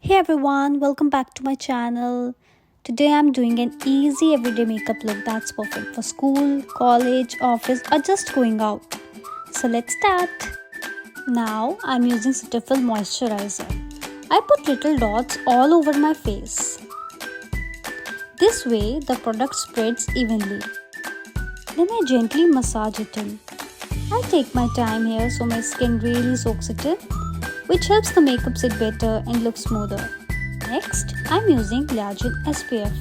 Hey everyone, welcome back to my channel. Today I'm doing an easy everyday makeup look that's perfect for school, college, office or just going out. So let's start. Now I'm using Cetaphil moisturizer. I put little dots all over my face. This way the product spreads evenly. Then I gently massage it in. I take my time here so my skin really soaks it in, which helps the makeup sit better and look smoother. Next, I'm using collagen SPF.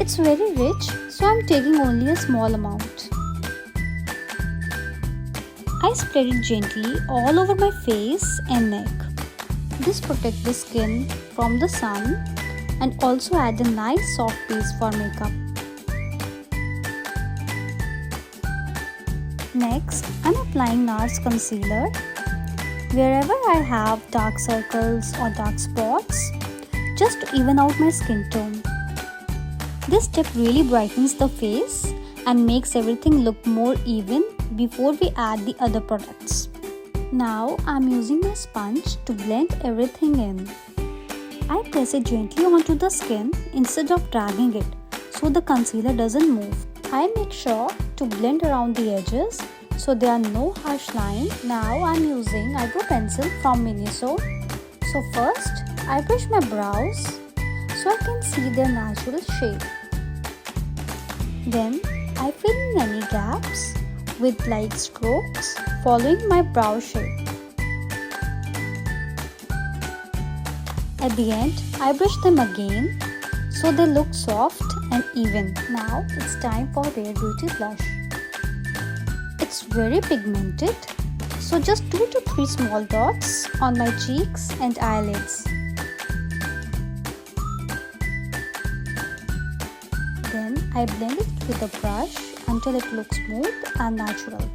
It's very rich, so I'm taking only a small amount. I spread it gently all over my face and neck. This protects the skin from the sun and also adds a nice soft base for makeup. Next, I'm applying NARS concealer wherever I have dark circles or dark spots, just to even out my skin tone. This tip really brightens the face and makes everything look more even before we add the other products. Now I'm using my sponge to blend everything in. I press it gently onto the skin instead of dragging it so the concealer doesn't move. I make sure to blend around the edges so there are no harsh lines. Now I'm using eyebrow pencil from Miniso. So first I brush my brows so I can see their natural shape. Then I fill in any gaps with light strokes following my brow shape. At the end I brush them again so they look soft and even. Now it's time for Rare Beauty blush. It's very pigmented, so just 2 to 3 small dots on my cheeks and eyelids. Then I blend it with a brush until it looks smooth and natural.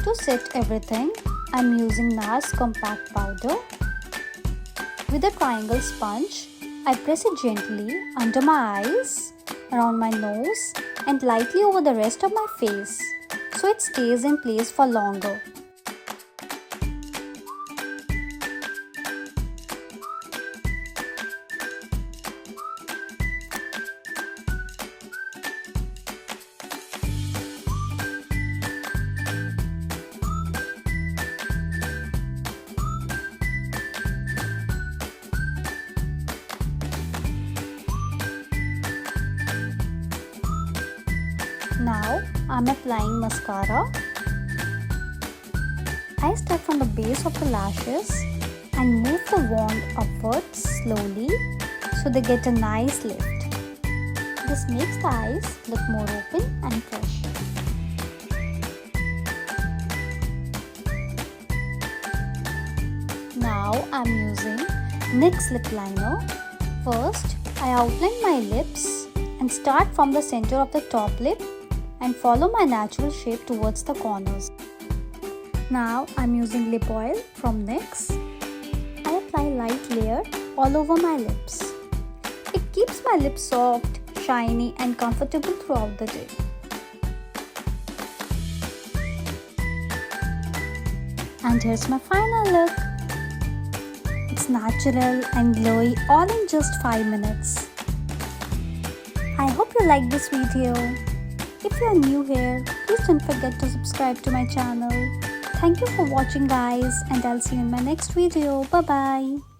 To set everything, I'm using NARS compact powder. With a triangle sponge, I press it gently under my eyes, around my nose and lightly over the rest of my face so it stays in place for longer. Now I'm applying mascara. I start from the base of the lashes and move the wand upwards slowly so they get a nice lift. This makes the eyes look more open and fresh. Now I'm using NYX lip liner. First, I outline my lips and start from the center of the top lip and follow my natural shape towards the corners. Now I'm using lip oil from NYX. I apply light layer all over my lips. It keeps my lips soft, shiny and comfortable throughout the day. And here's my final look. It's natural and glowy all in just 5 minutes. I hope you liked this video. If you are new here, please don't forget to subscribe to my channel. Thank you for watching guys, and I'll see you in my next video. Bye bye.